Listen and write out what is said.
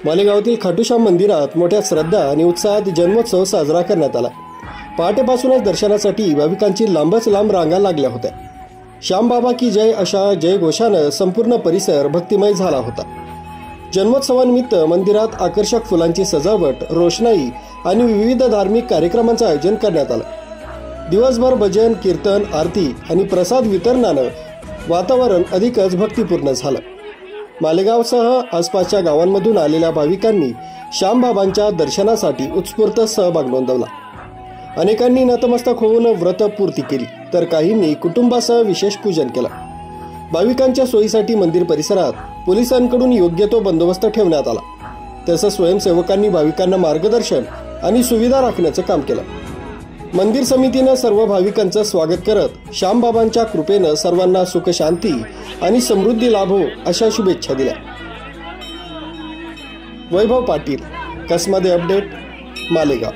मालेगावातील खाटूश्याम मंदिरात मोठ्या श्रद्धा आणि उत्साहात जन्मोत्सव साजरा करण्यात आला। पहाटेपासूनच दर्शनासाठी भाविकांची लांबच लांब रांगा लागल्या होत्या। श्यामबाबा की जय अशा जयघोषानं संपूर्ण परिसर भक्तिमय झाला होता। जन्मोत्सवानिमित्त मंदिरात आकर्षक फुलांची सजावट, रोषणाई आणि विविध धार्मिक कार्यक्रमांचं आयोजन करण्यात आलं। दिवसभर भजन, कीर्तन, आरती आणि प्रसाद वितरणानं वातावरण अधिकच भक्तिपूर्ण झालं। मालेगावसह आसपासच्या गावांमधून आलेल्या भाविकांनी श्यामबाबांच्या दर्शनासाठी उत्स्फूर्त सहभाग नोंदवला। अनेकांनी नतमस्तक होऊन व्रतपूर्ती केली, तर काहींनी कुटुंबासह विशेष पूजन केलं। भाविकांच्या सोयीसाठी मंदिर परिसरात पोलिसांकडून योग्य तो बंदोबस्त ठेवण्यात आला। तसंच स्वयंसेवकांनी भाविकांना मार्गदर्शन आणि सुविधा राखण्याचं काम केलं। मंदिर समितीनं सर्व भाविकांचं स्वागत करत श्यामबाबांच्या कृपेनं सर्वांना सुख, शांती आणि समृद्धी लाभो अशा शुभेच्छा दिल्या। वैभव पाटील, कसमध्ये अपडेट, मालेगाव।